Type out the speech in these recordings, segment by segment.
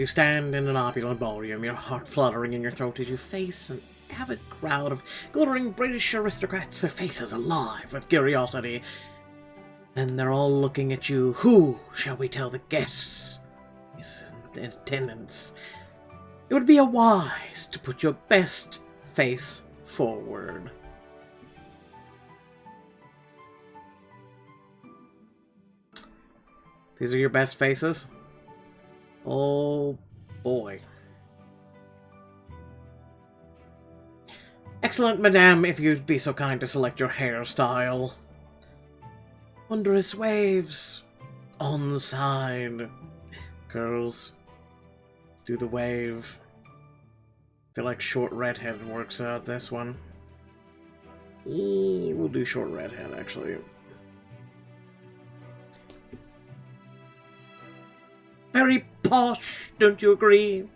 You stand in an opulent ballroom, your heart fluttering in your throat as you face an avid crowd of glittering British aristocrats, their faces alive with curiosity. And they're all looking at you. Who shall we tell the guests is in attendance? It would be wise to put your best face forward. These are your best faces? Oh boy. Excellent, madame, if you'd be so kind to select your hairstyle. Wondrous waves on the side. Girls, do the wave. Feel like short redhead works out this one. We'll do short redhead, actually. Very posh, don't you agree?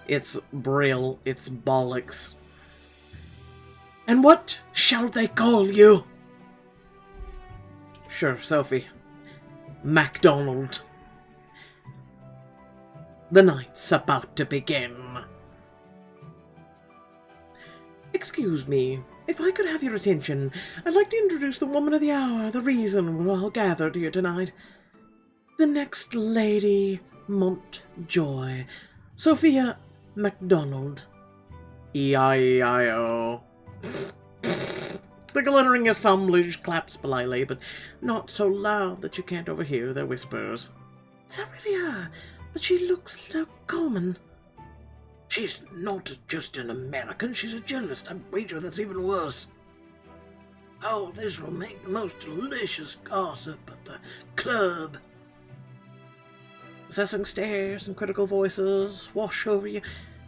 It's brill, it's bollocks. And what shall they call you? Sure, Sophie. MacDonald. The night's about to begin. Excuse me, if I could have your attention, I'd like to introduce the woman of the hour, the reason we're all gathered here tonight. The next Lady Montjoy, Sophia MacDonald. E-I-E-I-O. The glittering assemblage claps politely, but not so loud that you can't overhear their whispers. Is that really her? But she looks so common. She's not just an American, she's a journalist. I wager that's even worse. Oh, this will make the most delicious gossip at the club. Assessing stares and critical voices wash over you.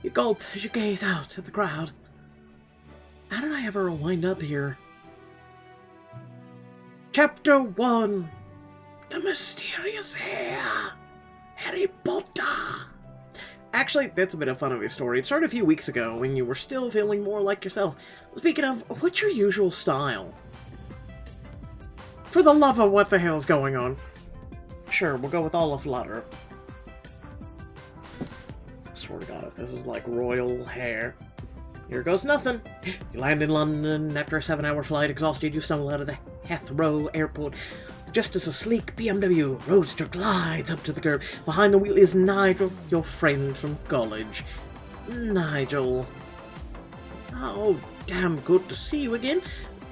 You gulp as you gaze out at the crowd. How did I ever wind up here? Chapter 1. The Mysterious Heir. Harry Potter. Actually, that's a bit of fun of a story. It started a few weeks ago when you were still feeling more like yourself. Speaking of, what's your usual style? For the love of what the hell's going on? Sure, we'll go with all of Flutter. I swear to God, if this is like royal hair. Here goes nothing. You land in London. After a 7-hour flight, exhausted, you stumble out of the Heathrow airport. Just as a sleek BMW roadster glides up to the curb, behind the wheel is Nigel, your friend from college. Nigel. Oh, damn good to see you again.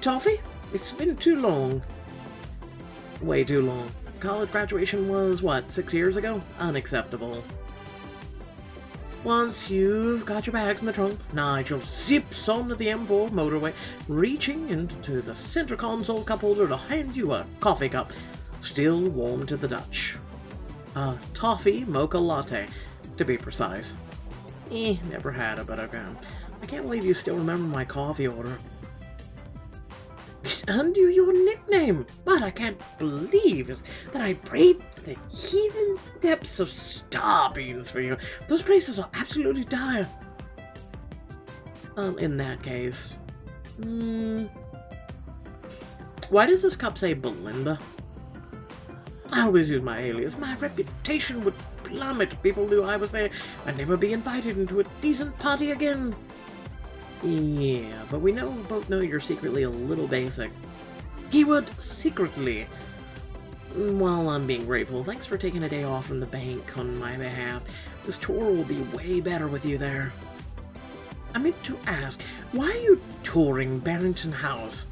Toffee, it's been too long. Way too long. College graduation was, what, 6 years ago? Unacceptable. Once you've got your bags in the trunk, Nigel zips onto the M4 motorway, reaching into the center console cup holder to hand you a coffee cup, still warm to the Dutch. A toffee mocha latte, to be precise. Never had it, but okay. I can't believe you still remember my coffee order. Undo your nickname, but I can't believe is that I braved the heathen depths of star beans for you. Those places are absolutely dire. In that case, why does this cup say Belinda? I always use my alias. My reputation would plummet. People knew I was there. I'd never be invited into a decent party again. Yeah, but we both know you're secretly a little basic. Keyword secretly. While I'm being grateful, thanks for taking a day off from the bank on my behalf. This tour will be way better with you there. I meant to ask, why are you touring Barrington House?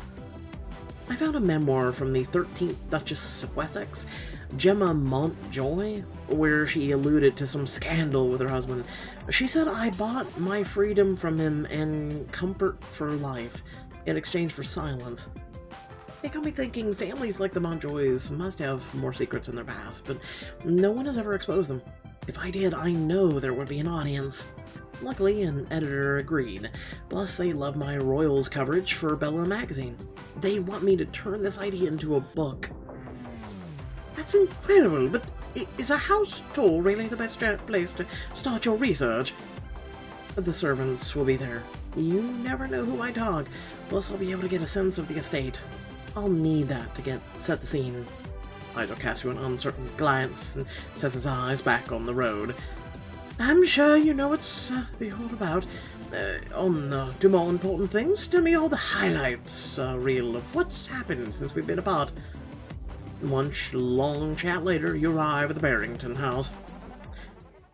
I found a memoir from the 13th Duchess of Wessex, Gemma Montjoy, where she alluded to some scandal with her husband. She said I bought my freedom from him and comfort for life in exchange for silence. They got me thinking families like the Montjoys must have more secrets in their past, but no one has ever exposed them. If I did, I know there would be an audience. Luckily, an editor agreed. Plus, they love my Royals coverage for Bella magazine. They want me to turn this idea into a book. That's incredible, but is a house tour really the best place to start your research? The servants will be there. You never know who I talk. Plus, I'll be able to get a sense of the estate. I'll need that to set the scene. Nigel casts you an uncertain glance and sets his eyes back on the road. I'm sure you know what's the all about. To more important things, tell me all the highlights, reel of what's happened since we've been apart. One long chat later, you arrive at the Barrington house.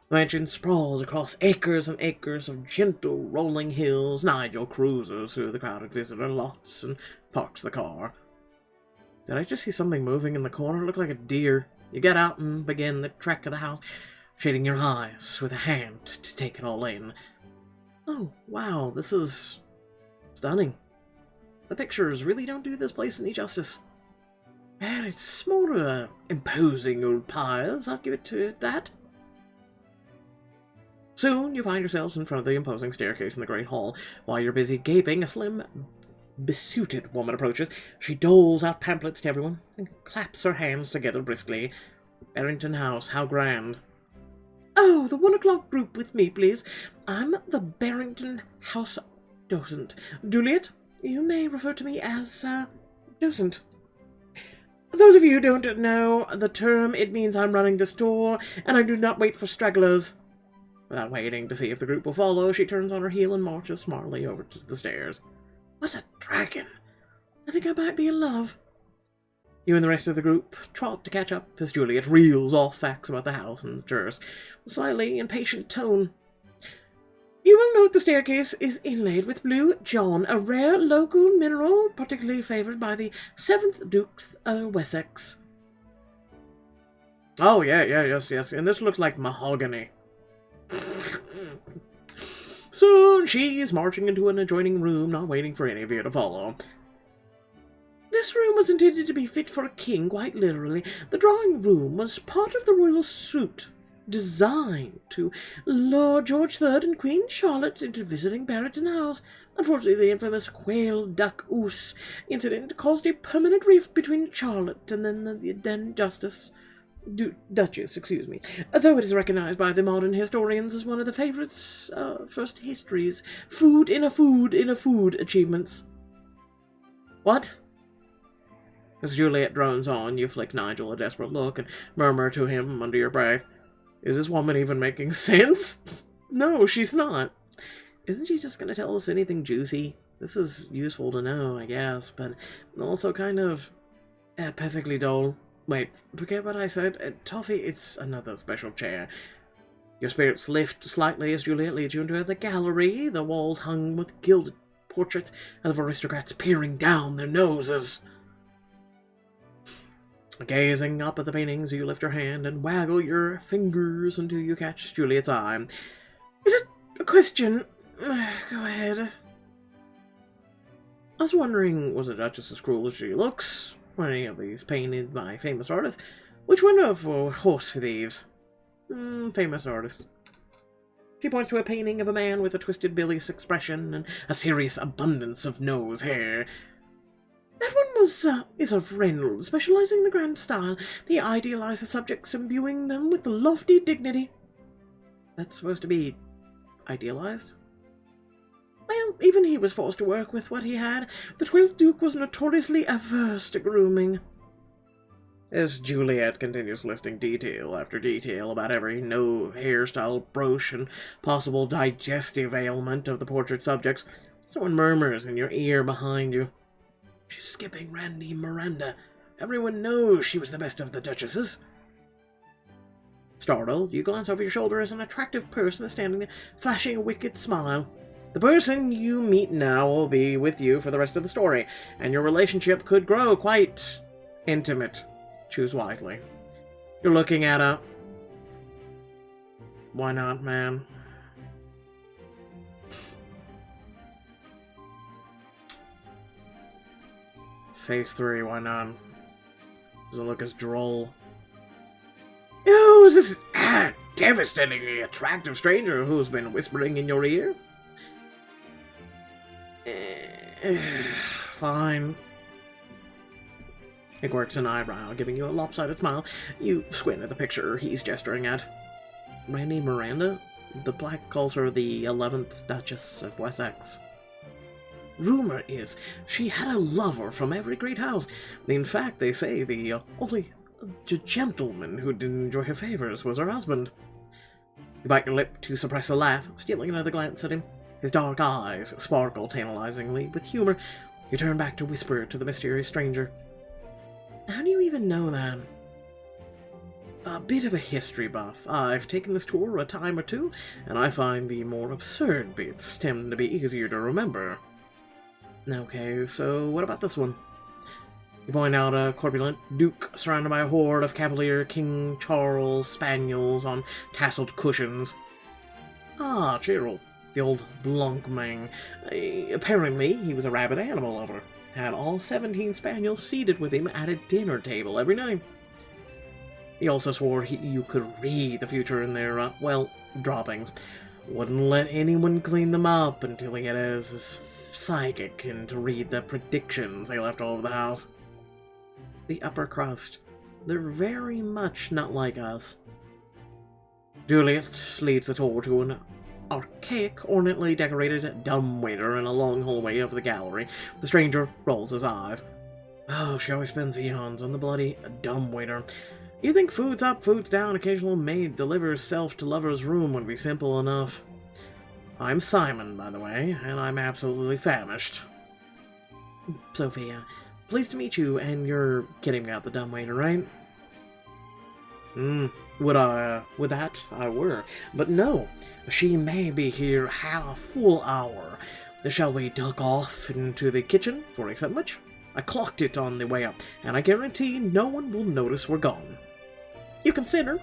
The mansion sprawls across acres and acres of gentle rolling hills. Nigel cruises through the crowded visitor lots and parks the car. Did I just see something moving in the corner? It looked like a deer. You get out and begin the trek of the house, shading your eyes with a hand to take it all in. Oh, wow, this is stunning. The pictures really don't do this place any justice. And it's more imposing old piles, I'll give it to that. Soon you find yourselves in front of the imposing staircase in the Great Hall. While you're busy gaping, a slim, besuited woman approaches. She doles out pamphlets to everyone and claps her hands together briskly. Barrington House, how grand. Oh, the 1 o'clock group with me, please. I'm the Barrington House docent. Juliet, you may refer to me as, docent. Those of you who don't know the term, it means I'm running the store, and I do not wait for stragglers. Without waiting to see if the group will follow, she turns on her heel and marches smartly over to the stairs. What a dragon! I think I might be in love. You and the rest of the group trot to catch up as Juliet reels off facts about the house and the terse, with a slightly impatient tone. You will note the staircase is inlaid with blue John, a rare local mineral particularly favoured by the 7th Dukes of Wessex. Oh, yes, and this looks like mahogany. Soon she is marching into an adjoining room, not waiting for any of you to follow. This room was intended to be fit for a king, quite literally. The drawing room was part of the royal suite, designed to lure George III and Queen Charlotte into visiting Barrington House. Unfortunately, the infamous quail duck oose incident caused a permanent rift between Charlotte and the then Duchess, though it is recognized by the modern historians as one of the favourites first histories. Food in a food achievements. What? As Juliet drones on, you flick Nigel a desperate look and murmur to him under your breath, is this woman even making sense? No, she's not. Isn't she just going to tell us anything juicy? This is useful to know, I guess, but also kind of perfectly dull. Wait, forget what I said. Toffee, it's another special chair. Your spirits lift slightly as Juliet leads you into the gallery, the walls hung with gilded portraits of aristocrats peering down their noses. Gazing up at the paintings, you lift your hand and waggle your fingers until you catch Juliet's eye. Is it a question? Go ahead. I was wondering, was the Duchess as cruel as she looks? Were any of these painted by famous artists? Which one of were horse thieves? Famous artists. She points to a painting of a man with a twisted bilious expression and a serious abundance of nose hair. That one is of Reynolds, specializing in the grand style. They idealize the subjects, imbuing them with lofty dignity. That's supposed to be idealized? Well, even he was forced to work with what he had. The 12th Duke was notoriously averse to grooming. As Juliet continues listing detail after detail about every hairstyle, brooch, and possible digestive ailment of the portrait subjects, someone murmurs in your ear behind you. She's skipping Randy Miranda. Everyone knows she was the best of the duchesses. Startled, you glance over your shoulder as an attractive person is standing there, flashing a wicked smile. The person you meet now will be with you for the rest of the story, and your relationship could grow quite intimate. Choose wisely. You're looking at a... Why not, man? Phase 3, why not? Does it look as droll? Oh, this devastatingly attractive stranger who's been whispering in your ear? Fine. He quirks an eyebrow, giving you a lopsided smile. You squint at the picture he's gesturing at. Randy Miranda? The plaque calls her the 11th Duchess of Wessex. Rumor is she had a lover from every great house. In fact, they say the only The gentleman who didn't enjoy her favors was her husband. You bite your lip to suppress a laugh, stealing another glance at him. His dark eyes sparkle tantalizingly with humor. You turn back to whisper to the mysterious stranger. How do you even know that? A bit of a history buff. I've taken this tour a time or two, and I find the more absurd bits tend to be easier to remember. Okay, so what about this one? You point out a corpulent duke surrounded by a horde of Cavalier King Charles spaniels on tasseled cushions. Ah, Cheryl, the old Blancmang. Apparently, he was a rabid animal lover. Had all 17 spaniels seated with him at a dinner table every night. He also swore you could read the future in their, droppings. Wouldn't let anyone clean them up until he had his psychic and to read the predictions they left all over the house. The upper crust. They're very much not like us. Juliet leads the tour to an archaic, ornately decorated dumbwaiter in a long hallway of the gallery. The stranger rolls his eyes. Oh, she always spends eons on the bloody dumbwaiter. You think food's up, food's down, occasional maid delivers self to lover's room would be simple enough. I'm Simon, by the way, and I'm absolutely famished. Sophia, pleased to meet you, and you're kidding about the dumbwaiter, right? Would that I were. But no, she may be here half a full hour. Shall we duck off into the kitchen for a sandwich? I clocked it on the way up, and I guarantee no one will notice we're gone. You consider.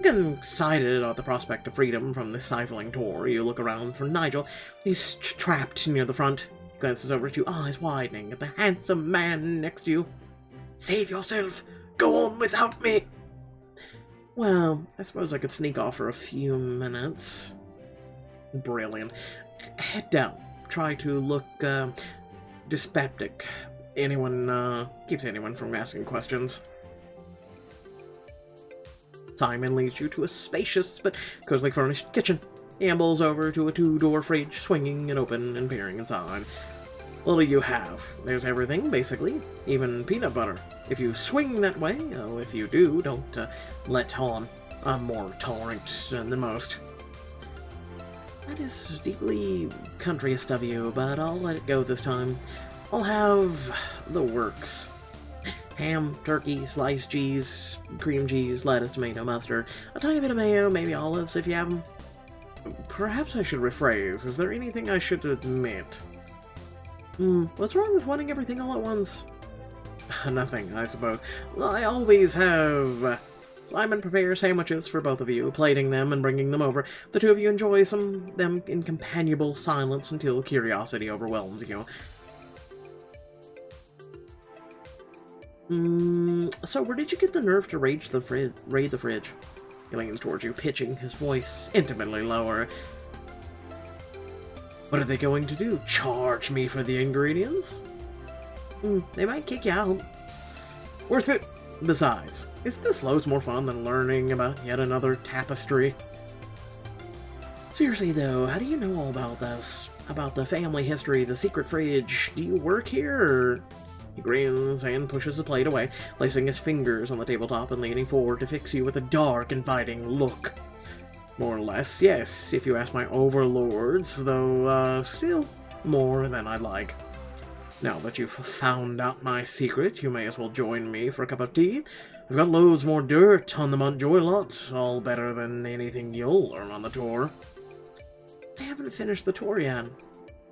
Getting excited at the prospect of freedom from this stifling tour, you look around for Nigel. He's trapped near the front. Glances over at you, eyes widening at the handsome man next to you. Save yourself! Go on without me! Well, I suppose I could sneak off for a few minutes. Brilliant. Head down. Try to look, dyspeptic. Keeps anyone from asking questions. Simon leads you to a spacious but cozily furnished kitchen. He ambles over to a two-door fridge, swinging it open and peering inside. What do you have? There's everything, basically. Even peanut butter. If you swing that way, if you do, don't let on. I'm more tolerant than most. That is deeply countryist of you, but I'll let it go this time. I'll have the works. Ham, turkey, sliced cheese, cream cheese, lettuce, tomato, mustard, a tiny bit of mayo, maybe olives if you have them. Perhaps I should rephrase. Is there anything I should admit? What's wrong with wanting everything all at once? Nothing, I suppose. I always have. Simon prepares sandwiches for both of you, plating them and bringing them over. The two of you enjoy them in companionable silence until curiosity overwhelms you. So where did you get the nerve to raid the fridge? He leans towards you, pitching his voice intimately lower. What are they going to do? Charge me for the ingredients? They might kick you out. Worth it. Besides, isn't this loads more fun than learning about yet another tapestry? Seriously though, how do you know all about this? About the family history, the secret fridge? Do you work here, or... He grins and pushes the plate away, placing his fingers on the tabletop and leaning forward to fix you with a dark, inviting look. More or less, yes, if you ask my overlords, though, still more than I'd like. Now that you've found out my secret, you may as well join me for a cup of tea. I've got loads more dirt on the Montjoy lot, all better than anything you'll learn on the tour. I haven't finished the tour yet.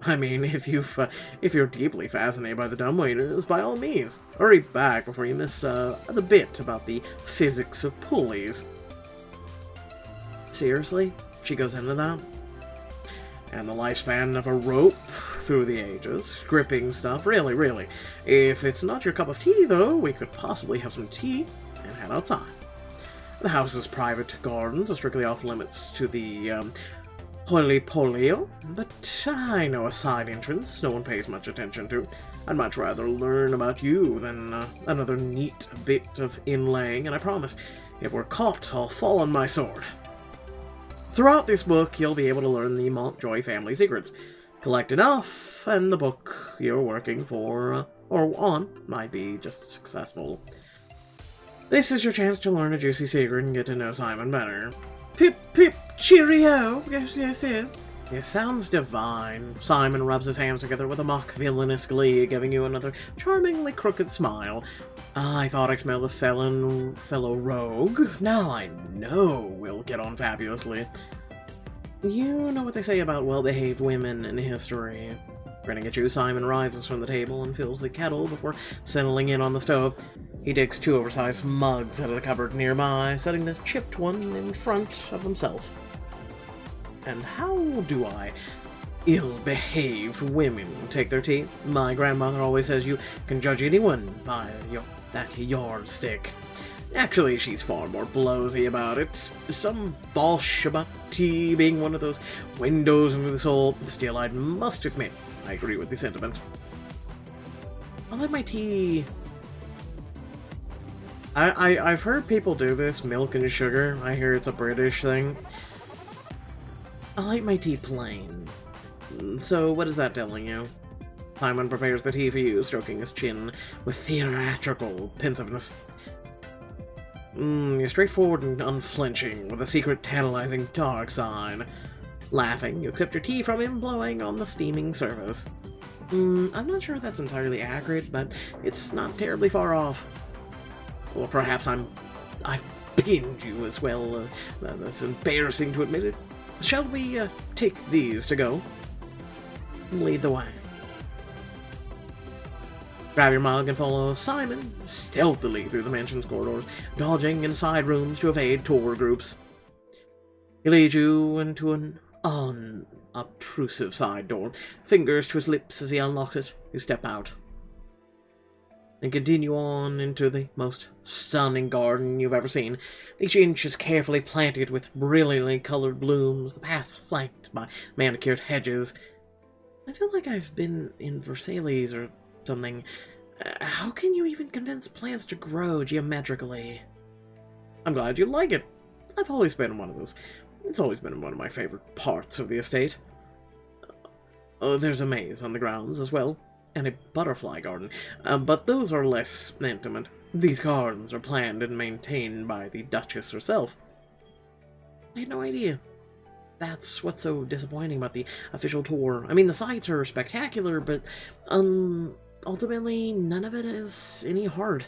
I mean, if you're deeply fascinated by the dumbwaiters, by all means, hurry back before you miss the bit about the physics of pulleys. Seriously? She goes into that? And the lifespan of a rope through the ages, gripping stuff, really. If it's not your cup of tea, though, we could possibly have some tea and head outside. The house's private gardens are strictly off limits to the, Polio, but I know a side entrance no one pays much attention to. I'd much rather learn about you than another neat bit of inlaying, and I promise, if we're caught, I'll fall on my sword. Throughout this book, you'll be able to learn the Montjoy family secrets. Collect enough, and the book you're working for, or on, might be just successful. This is your chance to learn a juicy secret and get to know Simon better. Pip, pip, cheerio! Yes, yes, yes. It sounds divine. Simon rubs his hands together with a mock villainous glee, giving you another charmingly crooked smile. I thought I smelled a fellow rogue. Now I know we'll get on fabulously. You know what they say about well-behaved women in history. Grinning at you, Simon rises from the table and fills the kettle before settling in on the stove. He digs 2 oversized mugs out of the cupboard nearby, setting the chipped one in front of himself. And how do ill-behaved women take their tea? My grandmother always says you can judge anyone by that yardstick. Actually, she's far more blowsy about it. Some bosh about tea being one of those windows into the soul. Still, I must admit, I agree with the sentiment. I like my tea... I've heard people do this, milk and sugar. I hear it's a British thing. I like my tea plain. So what is that telling you? Simon prepares the tea for you, stroking his chin with theatrical pensiveness. You're straightforward and unflinching, with a secret tantalizing dark side. Laughing, you accept your tea from him, blowing on the steaming surface. I'm not sure that's entirely accurate, but it's not terribly far off. Or perhaps I've pinned you as well. That's embarrassing to admit it. Shall we take these to go? Lead the way. Grab your mug and follow Simon stealthily through the mansion's corridors, dodging in side rooms to evade tour groups. He leads you into an unobtrusive side door, fingers to his lips as he unlocks it. You step out and continue on into the most stunning garden you've ever seen. Each inch is carefully planted with brilliantly colored blooms, the path flanked by manicured hedges. I feel like I've been in Versailles or something. How can you even convince plants to grow geometrically? I'm glad you like it. I've always been one of those. It's always been one of my favorite parts of the estate. There's a maze on the grounds as well, and a butterfly garden, but those are less intimate. These gardens are planned and maintained by the Duchess herself. I had no idea. That's what's so disappointing about the official tour. I mean, the sights are spectacular, but ultimately, none of it is any heart.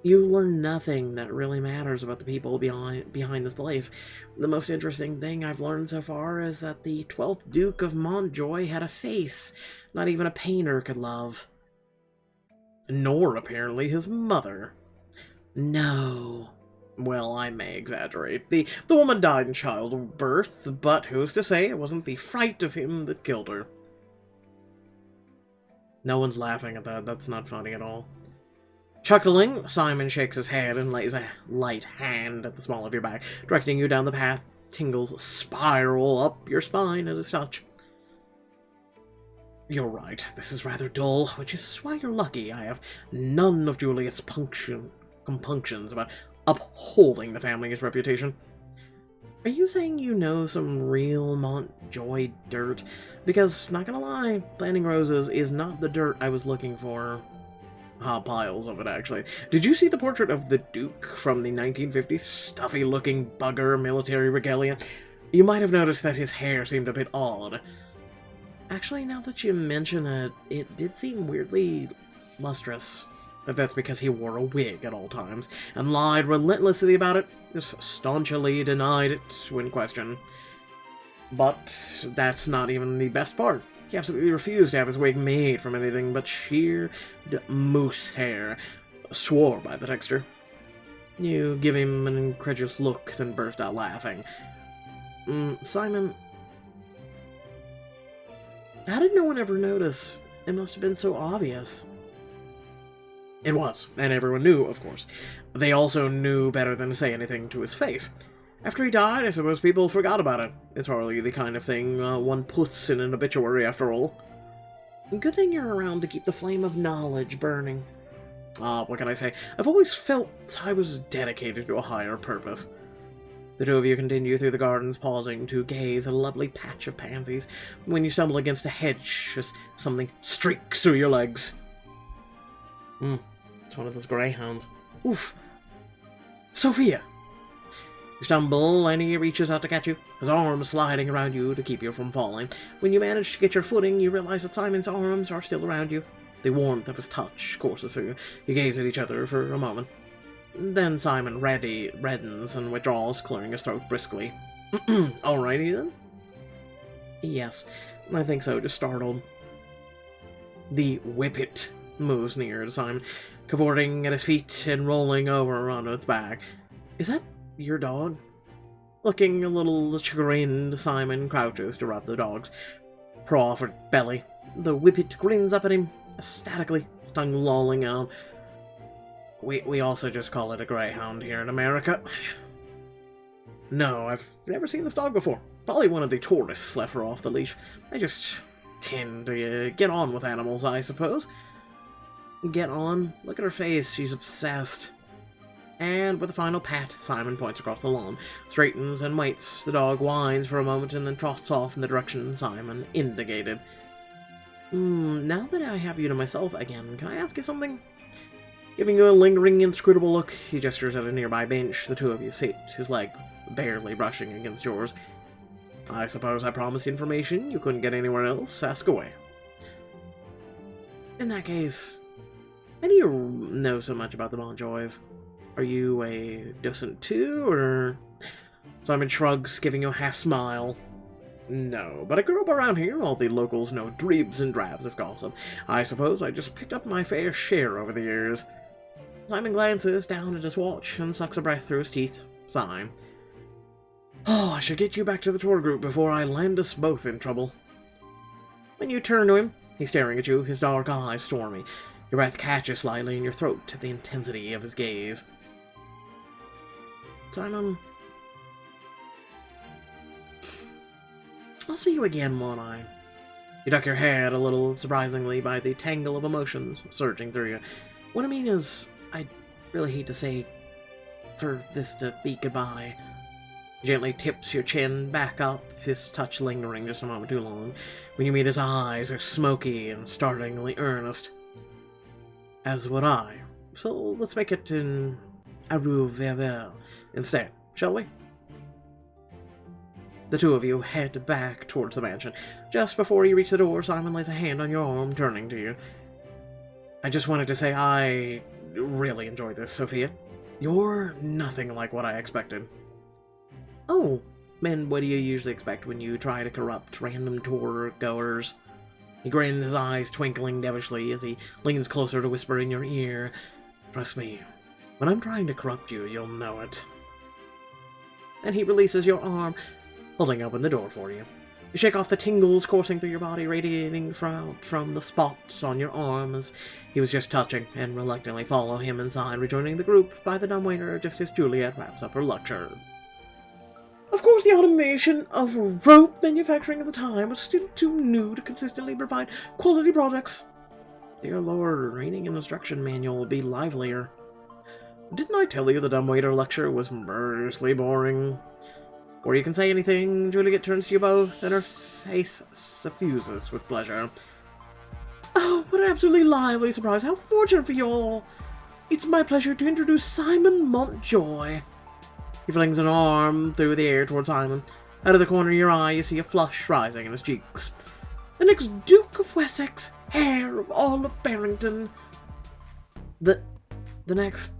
You learn nothing that really matters about the people behind this place. The most interesting thing I've learned so far is that the 12th Duke of Montjoy had a face not even a painter could love. Nor, apparently, his mother. No. Well, I may exaggerate. The woman died in childbirth, but who's to say it wasn't the fright of him that killed her? No one's laughing at that. That's not funny at all. Chuckling, Simon shakes his head and lays a light hand at the small of your back, directing you down the path. Tingles spiral up your spine at his touch. You're right, this is rather dull, which is why you're lucky I have none of Juliet's compunctions about upholding the family's reputation. Are you saying you know some real Montjoy dirt? Because, not gonna lie, planting roses is not the dirt I was looking for. Piles of it, actually. Did you see the portrait of the Duke from the 1950s? Stuffy-looking bugger, military regalia. You might have noticed that his hair seemed a bit odd. Actually, now that you mention it, it did seem weirdly lustrous. But that's because he wore a wig at all times, and lied relentlessly about it, just staunchly denied it when questioned. But that's not even the best part. He absolutely refused to have his wig made from anything but sheer moose hair. Swore by the texture. You give him an incredulous look, then burst out laughing. Simon... How did no one ever notice? It must have been so obvious. It was, and everyone knew, of course. They also knew better than to say anything to his face. After he died, I suppose people forgot about it. It's hardly the kind of thing one puts in an obituary, after all. Good thing you're around to keep the flame of knowledge burning. What can I say? I've always felt I was dedicated to a higher purpose. The two of you continue through the gardens, pausing to gaze at a lovely patch of pansies, when you stumble against a hedge as something streaks through your legs. It's one of those greyhounds. Oof. Sophia! You stumble, and he reaches out to catch you, his arms sliding around you to keep you from falling. When you manage to get your footing, you realize that Simon's arms are still around you. The warmth of his touch courses through you. You gaze at each other for a moment. Then Simon reddens and withdraws, clearing his throat briskly. Alrighty then? Yes, I think so, just startled. The whippet moves near to Simon, cavorting at his feet and rolling over on its back. Is that your dog? Looking a little chagrined, Simon crouches to rub the dog's paw-offed belly. The whippet grins up at him, ecstatically, tongue lolling out. We also just call it a greyhound here in America. No, I've never seen this dog before. Probably one of the tourists left her off the leash. I just tend to get on with animals, I suppose. Get on? Look at her face, she's obsessed. And with a final pat, Simon points across the lawn, straightens and waits. The dog whines for a moment and then trots off in the direction Simon indicated. Now that I have you to myself again, can I ask you something? Giving you a lingering, inscrutable look, he gestures at a nearby bench. The two of you sit, his leg barely brushing against yours. I suppose I promised information you couldn't get anywhere else. Ask away. In that case, how do you know so much about the Montjoys? Are you a docent too, or...? Simon shrugs, giving you a half-smile. No, but I grew up around here. All the locals know dribs and drabs of gossip. I suppose I just picked up my fair share over the years. Simon glances down at his watch and sucks a breath through his teeth, sighing. Oh, I should get you back to the tour group before I land us both in trouble. When you turn to him, he's staring at you, his dark eyes stormy. Your breath catches slightly in your throat at the intensity of his gaze. Simon, I'll see you again, won't I? You duck your head a little, surprisingly, by the tangle of emotions surging through you. What I mean is, I'd really hate to say for this to be goodbye. He gently tips your chin back up, his touch lingering just a moment too long. When you meet his eyes are smoky and startlingly earnest. As would I. So let's make it in a revoir instead, shall we? The two of you head back towards the mansion. Just before you reach the door, Simon lays a hand on your arm, turning to you. I just wanted to say I really enjoyed this, Sophia. You're nothing like what I expected. Oh, and what do you usually expect when you try to corrupt random tour-goers? He grins, his eyes twinkling devilishly as he leans closer to whisper in your ear. Trust me, when I'm trying to corrupt you, you'll know it. And he releases your arm, holding open the door for you. You shake off the tingles coursing through your body, radiating from the spots on your arm as he was just touching, and reluctantly follow him inside, rejoining the group by the dumbwaiter just as Juliet wraps up her lecture. Of course, the automation of rope manufacturing at the time was still too new to consistently provide quality products. Dear Lord, reading an instruction manual would be livelier. Didn't I tell you the dumbwaiter lecture was murderously boring? Before you can say anything, Juliet turns to you both, and her face suffuses with pleasure. Oh, what an absolutely lively surprise. How fortunate for you all. It's my pleasure to introduce Simon Montjoy. He flings an arm through the air towards Simon. Out of the corner of your eye, you see a flush rising in his cheeks. The next Duke of Wessex, heir of all of Barrington. The next...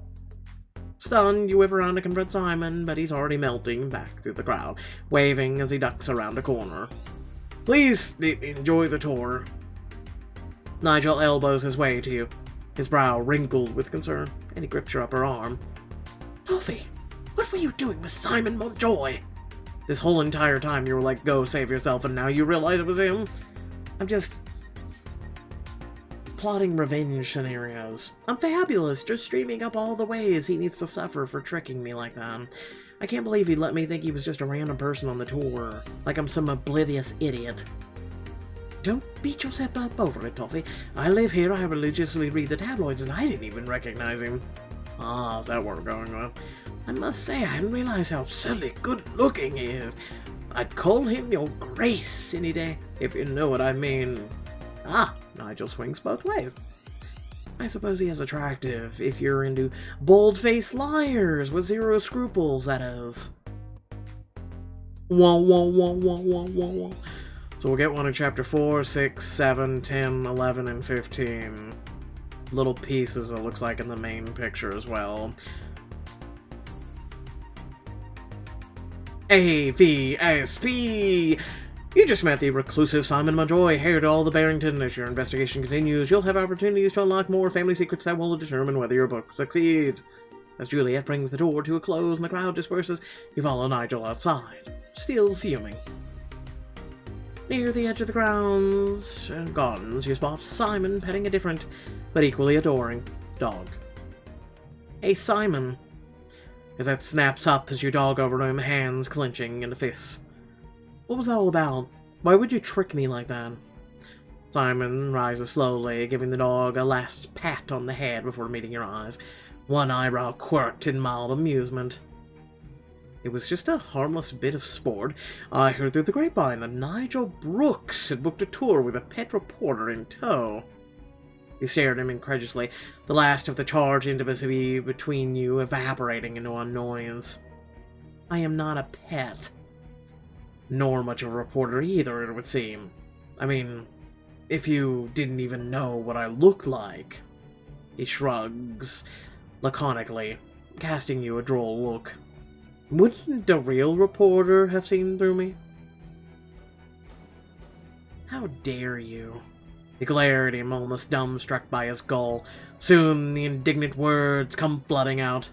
Stunned, you whip around to confront Simon, but he's already melting back through the crowd, waving as he ducks around a corner. Please enjoy the tour. Nigel elbows his way to you, his brow wrinkled with concern, and he grips your upper arm. Toffee, what were you doing with Simon Montjoy? This whole entire time you were like, go save yourself, and now you realize it was him? I'm just... plotting revenge scenarios. I'm fabulous, just streaming up all the ways he needs to suffer for tricking me like that. I can't believe he let me think he was just a random person on the tour, like I'm some oblivious idiot. Don't beat yourself up over it, Toffee. I live here, I religiously read the tabloids, and I didn't even recognize him. Ah, is that where we're going with? I must say, I hadn't realized how absurdly good-looking he is. I'd call him your Grace any day, if you know what I mean. Ah, Nigel swings both ways. I suppose he is attractive, if you're into bold-faced liars with zero scruples, that is. Whoa, whoa, whoa, whoa, whoa, whoa, whoa. So we'll get one in chapter 4, 6, 7, 10, 11, and 15. Little pieces, it looks like, in the main picture as well. AVSP! You just met the reclusive Simon Monjoy, heir to all the Barrington. As your investigation continues, you'll have opportunities to unlock more family secrets that will determine whether your book succeeds. As Juliet brings the door to a close and the crowd disperses, you follow Nigel outside, still fuming. Near the edge of the grounds and gardens, you spot Simon petting a different, but equally adoring, dog. Hey, Simon. As that snaps up as you dog over to him, hands clenching into fists. What was that all about? Why would you trick me like that? Simon rises slowly, giving the dog a last pat on the head before meeting your eyes, one eyebrow quirked in mild amusement. It was just a harmless bit of sport. I heard through the grapevine that Nigel Brooks had booked a tour with a pet reporter in tow. He stared at him incredulously, the last of the charged intimacy between you evaporating into annoyance. I am not a pet. Nor much of a reporter either, it would seem. I mean, if you didn't even know what I looked like. He shrugs, laconically, casting you a droll look. Wouldn't a real reporter have seen through me? How dare you? He glared at him, almost dumbstruck by his gall. Soon the indignant words come flooding out.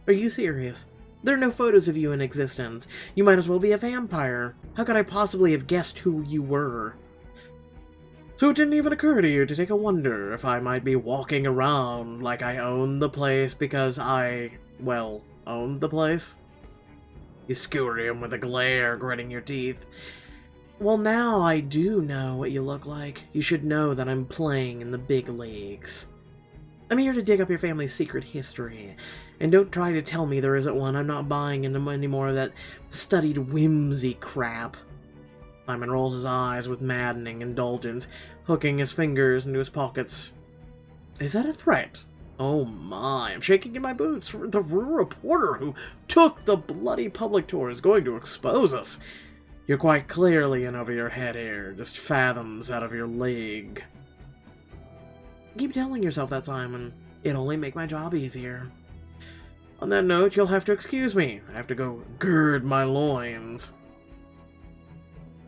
Are you serious? There are no photos of you in existence. You might as well be a vampire. How could I possibly have guessed who you were? So it didn't even occur to you to take a wonder if I might be walking around like I owned the place because I, well, owned the place? You skewer him with a glare, gritting your teeth. Well, now I do know what you look like. You should know that I'm playing in the big leagues. I'm here to dig up your family's secret history. And don't try to tell me there isn't one. I'm not buying into any more of that studied whimsy crap. Simon rolls his eyes with maddening indulgence, hooking his fingers into his pockets. Is that a threat? Oh my, I'm shaking in my boots. The reporter who took the bloody public tour is going to expose us. You're quite clearly in over your head here, just fathoms out of your league. Keep telling yourself that, Simon. It'll only make my job easier. On that note, you'll have to excuse me. I have to go gird my loins.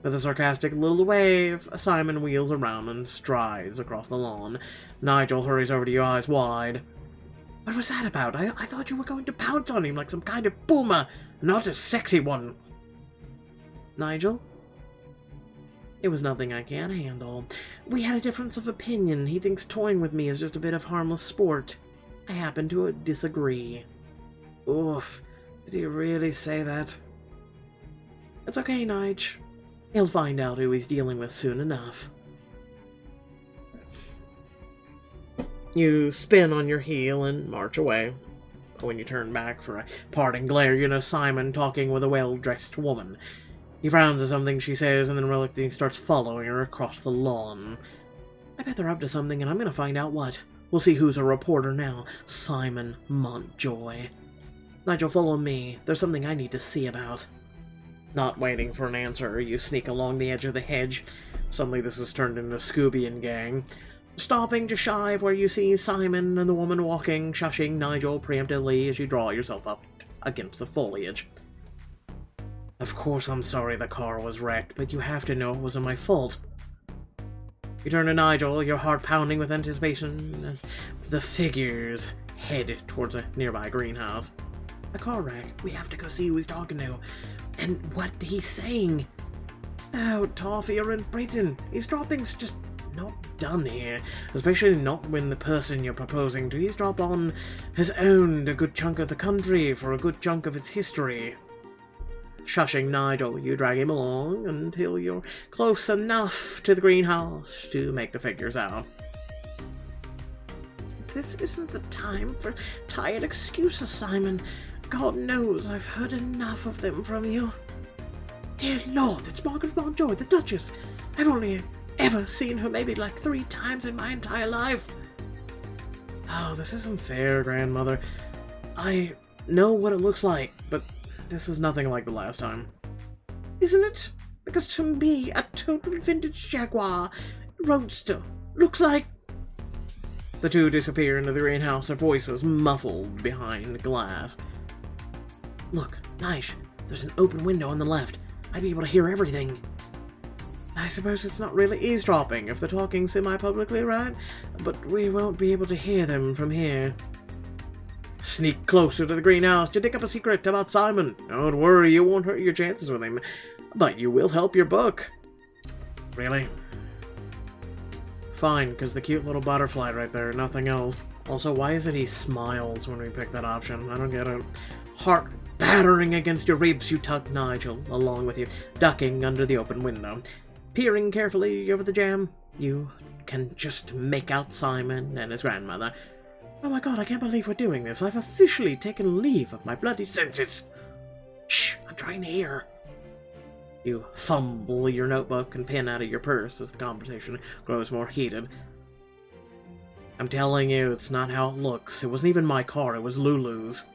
With a sarcastic little wave, Simon wheels around and strides across the lawn. Nigel hurries over to you, eyes wide. What was that about? I thought you were going to pounce on him like some kind of boomer, not a sexy one. Nigel? It was nothing I can't handle. We had a difference of opinion. He thinks toying with me is just a bit of harmless sport. I happen to disagree. Oof, did he really say that? It's okay, Nige. He'll find out who he's dealing with soon enough. You spin on your heel and march away. When you turn back for a parting glare, you know Simon talking with a well-dressed woman. He frowns at something she says and then reluctantly starts following her across the lawn. I bet they're up to something and I'm gonna find out what. We'll see who's a reporter now. Simon Montjoy. Nigel, follow me. There's something I need to see about. Not waiting for an answer, you sneak along the edge of the hedge. Suddenly this has turned into Scooby and gang. Stopping just shy of where you see Simon and the woman walking, shushing Nigel preemptively as you draw yourself up against the foliage. Of course I'm sorry the car was wrecked, but you have to know it wasn't my fault. You turn to Nigel, your heart pounding with anticipation as the figures head towards a nearby greenhouse. A car wreck. We have to go see who he's talking to. And what he's saying. Oh, Toffee or in Britain. His dropping's just not done here. Especially not when the person you're proposing to eavesdrop on has owned a good chunk of the country for a good chunk of its history. Shushing Nigel, you drag him along until you're close enough to the greenhouse to make the figures out. This isn't the time for tired excuses, Simon. God knows I've heard enough of them from you. Dear Lord, it's Margaret Montjoy, the Duchess. I've only ever seen her maybe like 3 times in my entire life. Oh, this isn't fair, grandmother. I know what it looks like, but this is nothing like the last time. Isn't it? Because to me, a total vintage Jaguar Roadster looks like... The two disappear into the greenhouse, their voices muffled behind glass. Look, Nish, there's an open window on the left. I'd be able to hear everything. I suppose it's not really eavesdropping if they're talking semi-publicly, right? But we won't be able to hear them from here. Sneak closer to the greenhouse to dig up a secret about Simon. Don't worry, you won't hurt your chances with him. But you will help your book. Really? Fine, because the cute little butterfly right there, nothing else. Also, why is it he smiles when we pick that option? I don't get it. Heart battering against your ribs, you tug Nigel along with you, ducking under the open window. Peering carefully over the jam, you can just make out Simon and his grandmother. Oh my god, I can't believe we're doing this. I've officially taken leave of my bloody senses. Shh, I'm trying to hear. You fumble your notebook and pen out of your purse as the conversation grows more heated. I'm telling you, it's not how it looks. It wasn't even my car, it was Lulu's.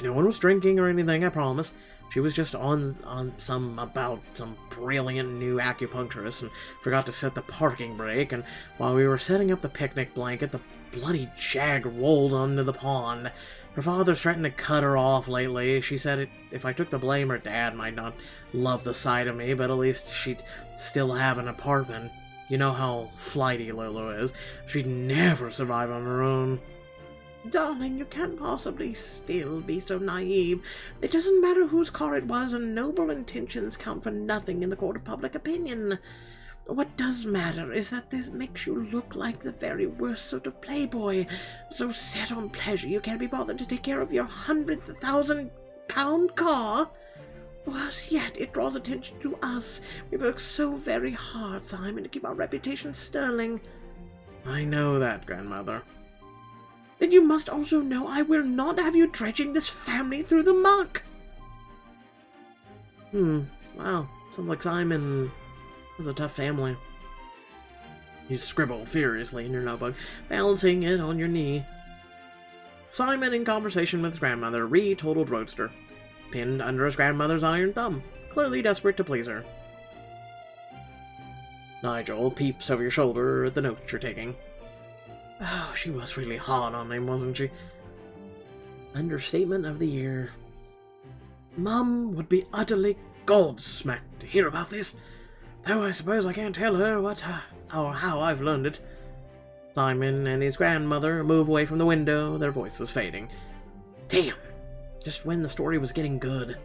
No one was drinking or anything, I promise. She was just on some brilliant new acupuncturist and forgot to set the parking brake, and while we were setting up the picnic blanket, the bloody jag rolled onto the pond. Her father threatened to cut her off lately. She said if I took the blame, her dad might not love the sight of me, but at least she'd still have an apartment. You know how flighty Lulu is. She'd never survive on her own. Darling, you can't possibly still be so naive. It doesn't matter whose car it was, and noble intentions count for nothing in the court of public opinion. What does matter is that this makes you look like the very worst sort of playboy, so set on pleasure you can't be bothered to take care of your £100,000 car. Worse yet, it draws attention to us. We work so very hard, Simon, to keep our reputation sterling. I know that, grandmother. Then you must also know I will not have you dredging this family through the muck. Wow, sounds like Simon was a tough family. You scribble furiously in your notebook, balancing it on your knee. Simon in conversation with his grandmother, re-totaled Roadster, pinned under his grandmother's iron thumb, clearly desperate to please her. Nigel peeps over your shoulder at the notes you're taking. Oh, she was really hot on him, wasn't she? Understatement of the year. Mum would be utterly gobsmacked to hear about this, though I suppose I can't tell her what or how I've learned it. Simon and his grandmother move away from the window, their voices fading. Damn! Just when the story was getting good.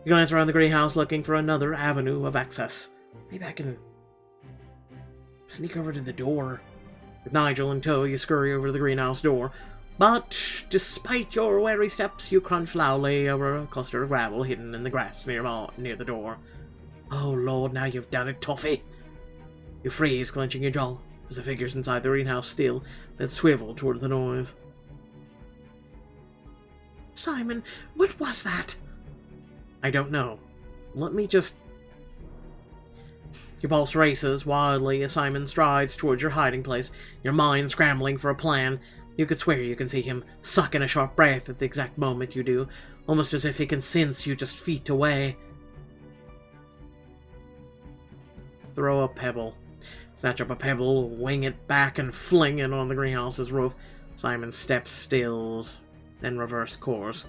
You glance around the greenhouse looking for another avenue of access. Maybe I can sneak over to the door. With Nigel in tow, you scurry over to the greenhouse door. But, despite your wary steps, you crunch loudly over a cluster of gravel hidden in the grass near the door. Oh Lord, now you've done it, Toffee! You freeze, clenching your jaw, as the figures inside the greenhouse still, then swivel towards the noise. Simon, what was that? I don't know. Let me just... Your pulse races wildly as Simon strides towards your hiding place, your mind scrambling for a plan. You could swear you can see him suck in a sharp breath at the exact moment you do, almost as if he can sense you just feet away. Throw a pebble. Snatch up a pebble, wing it back, and fling it on the greenhouse's roof. Simon steps still, then reverse course.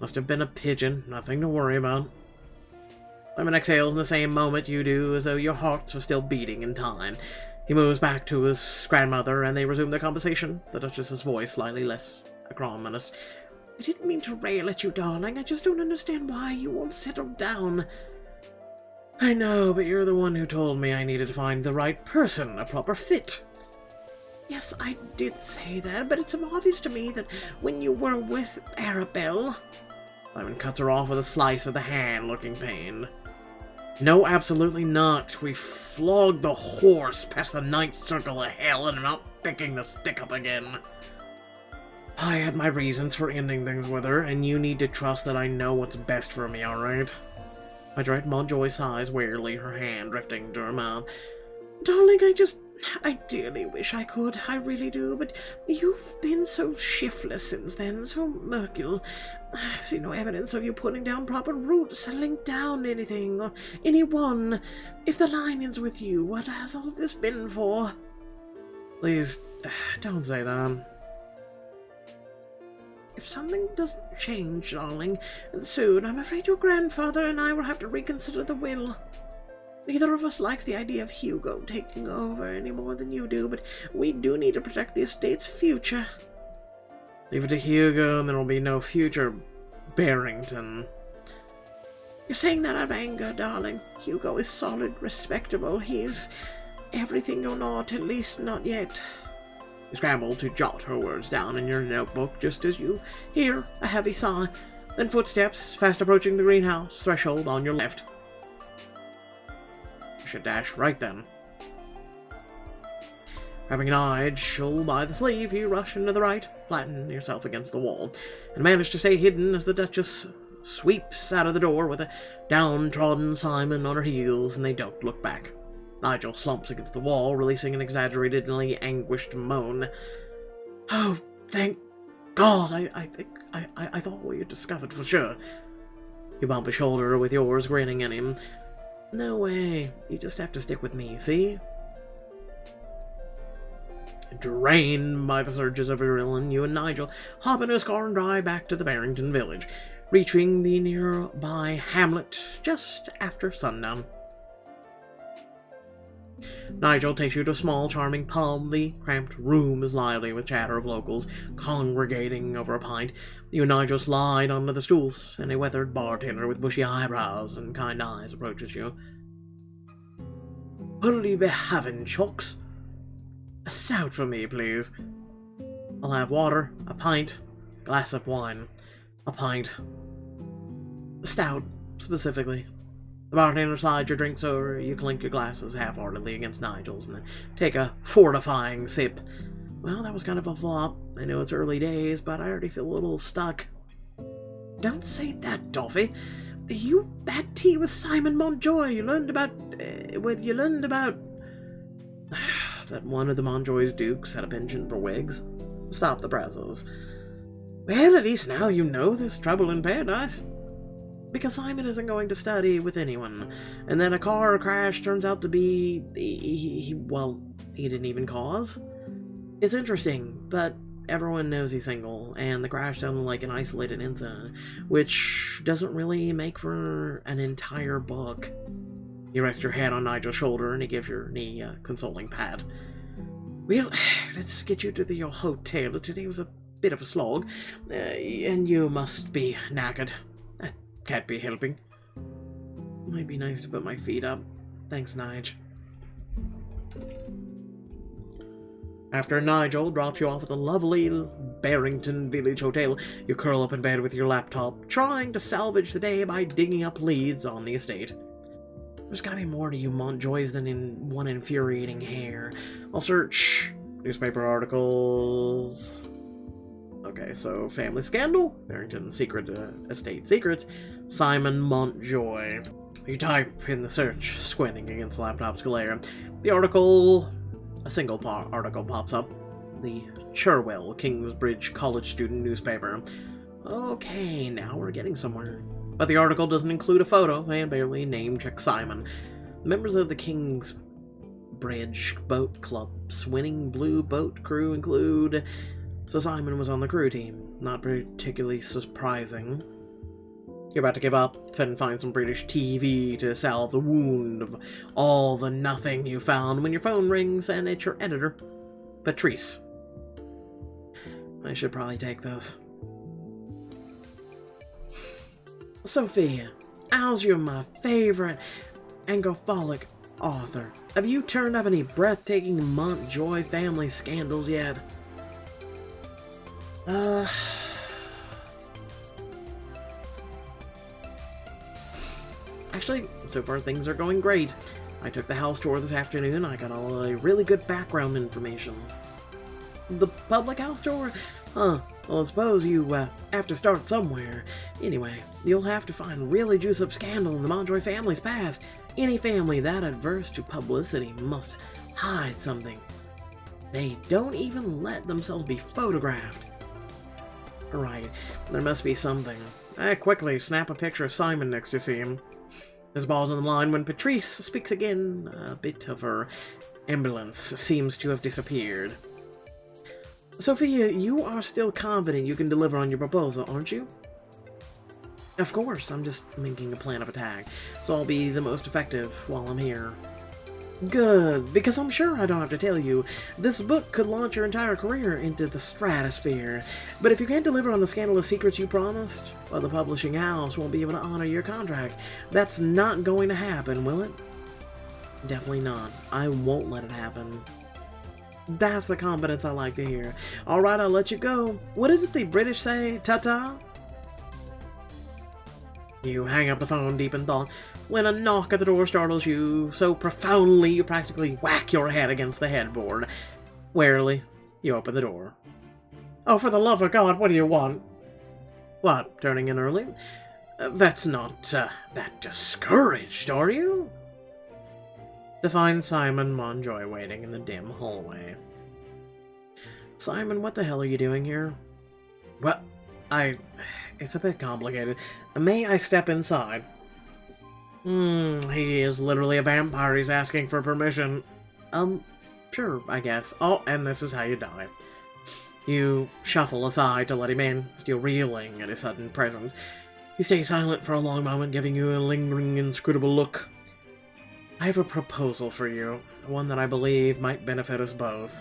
Must have been a pigeon, nothing to worry about. Simon exhales in the same moment you do, as though your hearts are still beating in time. He moves back to his grandmother, and they resume their conversation, the Duchess's voice slightly less acrimonious. I didn't mean to rail at you, darling. I just don't understand why you won't settle down. I know, but you're the one who told me I needed to find the right person, a proper fit. Yes, I did say that, but it's obvious to me that when you were with Arabelle... Simon cuts her off with a slice of the hand, looking pained. No, absolutely not. We flogged the horse past the ninth circle of hell, and I'm not picking the stick up again. I had my reasons for ending things with her, and you need to trust that I know what's best for me, alright? Madrette Montjoy sighs wearily, her hand drifting to her mouth. Darling, I dearly wish I could. I really do, but you've been so shiftless since then, so mercurial. I've seen no evidence of you putting down proper roots, settling down anything, or anyone. If the line ends with you, what has all this been for? Please, don't say that. If something doesn't change, darling, soon, I'm afraid your grandfather and I will have to reconsider the will. Neither of us likes the idea of Hugo taking over any more than you do, but we do need to protect the estate's future. Leave it to Hugo, and there will be no future Barrington. You're saying that out of anger, darling. Hugo is solid, respectable. He's everything you're not, at least not yet. You scramble to jot her words down in your notebook just as you hear a heavy sigh, then footsteps fast approaching the greenhouse threshold on your left. You should dash right then. Grabbing Nigel by the sleeve, you rush into the right, flatten yourself against the wall, and manage to stay hidden as the Duchess sweeps out of the door with a downtrodden Simon on her heels, and they don't look back. Nigel slumps against the wall, releasing an exaggeratedly anguished moan. Oh, thank God! I thought we had discovered for sure. You bump his shoulder with yours, grinning at him. No way. You just have to stick with me, see? Drained by the surges of adrenaline, you and Nigel hop into his car and drive back to the Barrington village, reaching the nearby hamlet just after sundown. Nigel takes you to a small, charming pub. The cramped room is lively with chatter of locals congregating over a pint. You and Nigel slide onto the stools, and a weathered bartender with bushy eyebrows and kind eyes approaches you. What'll you be having, Chooks? A stout for me, please. I'll have water, a pint, glass of wine, a pint. A stout, specifically. The bartender slides your drinks over, you clink your glasses half-heartedly against Nigel's, and then take a fortifying sip. Well, that was kind of a flop. I know it's early days, but I already feel a little stuck. Don't say that, Doffy. You had tea with Simon Montjoy. You learned about that one of the Montjoy's dukes had a penchant for wigs. Stop the presses. Well, at least now you know there's trouble in paradise. Because Simon isn't going to study with anyone, and then a car crash turns out to be... he didn't even cause. It's interesting, but everyone knows he's single, and the crash sounded like an isolated incident, which doesn't really make for an entire book. You rest your head on Nigel's shoulder, and he gives your knee a consoling pat. Well, let's get you to your hotel. Today was a bit of a slog, and you must be knackered. Can't be helping. Might be nice to put my feet up. Thanks, Nige. After Nigel drops you off at the lovely Barrington Village Hotel, you curl up in bed with your laptop, trying to salvage the day by digging up leads on the estate. There's gotta be more to you Montjoys than in one infuriating hair. I'll search newspaper articles. Okay, so family scandal, Barrington secret estate secrets, Simon Montjoy. You type in the search, squinting against the laptop's glare. A single article pops up. The Cherwell Kingsbridge College student newspaper. Okay, now we're getting somewhere. But the article doesn't include a photo and barely name-check Simon. Members of the Kingsbridge Boat Club's winning blue boat crew include... So Simon was on the crew team. Not particularly surprising. You're about to give up and find some British TV to salve the wound of all the nothing you found when your phone rings and it's your editor, Patrice. I should probably take this. Sophia, as you're my favorite Anglophonic author, have you turned up any breathtaking Montjoy family scandals yet? Actually, so far things are going great. I took the house tour this afternoon. I got all really good background information. The public house tour? Huh. Well, I suppose you have to start somewhere. Anyway, you'll have to find a really juice-up scandal in the Montjoy family's past. Any family that adverse to publicity must hide something. They don't even let themselves be photographed. Right, there must be something. Quickly, snap a picture of Simon next to see him. His ball's on the line when Patrice speaks again. A bit of her ambulance seems to have disappeared. Sophia, you are still confident you can deliver on your proposal, aren't you? Of course, I'm just making a plan of attack, so I'll be the most effective while I'm here. Good, because I'm sure I don't have to tell you, this book could launch your entire career into the stratosphere. But if you can't deliver on the scandalous secrets you promised, well, the publishing house won't be able to honor your contract. That's not going to happen, will it? Definitely not. I won't let it happen. That's the confidence I like to hear. Alright, I'll let you go. What is it the British say? Ta-ta? You hang up the phone deep in thought when a knock at the door startles you so profoundly you practically whack your head against the headboard. Warily, you open the door. Oh, for the love of God, what do you want? What, turning in early? That's not, that discouraged, are you? To find Simon Monjoy waiting in the dim hallway. Simon, what the hell are you doing here? Well, it's a bit complicated. May I step inside? He is literally a vampire. He's asking for permission. Sure, I guess. Oh, and this is how you die. You shuffle aside to let him in, still reeling at his sudden presence. He stays silent for a long moment, giving you a lingering, inscrutable look. I have a proposal for you, one that I believe might benefit us both.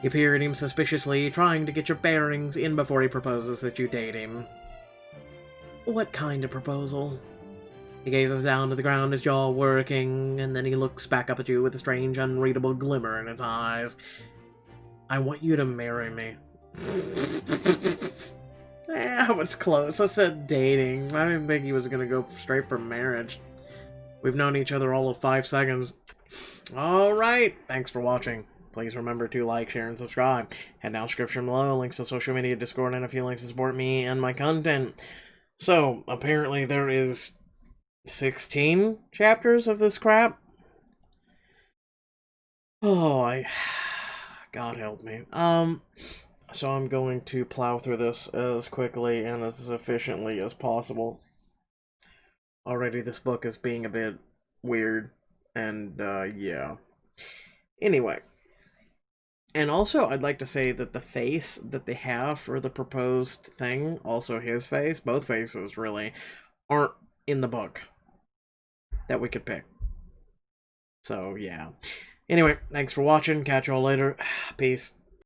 You peer at him suspiciously, trying to get your bearings in before he proposes that you date him. What kind of proposal? He gazes down to the ground, his jaw working, and then he looks back up at you with a strange, unreadable glimmer in his eyes. I want you to marry me. I was close. I said dating. I didn't think he was going to go straight for marriage. We've known each other all of 5 seconds. Alright, thanks for watching. Please remember to like, share, and subscribe. Head down description below, links to social media, Discord, and a few links to support me and my content. So, apparently there is 16 chapters of this crap. Oh, God help me. So I'm going to plow through this as quickly and as efficiently as possible. Already this book is being a bit weird, and, yeah. Anyway. And also, I'd like to say that the face that they have for the proposed thing, also his face, both faces, really, aren't in the book that we could pick. So, yeah. Anyway, thanks for watching. Catch y'all later. Peace.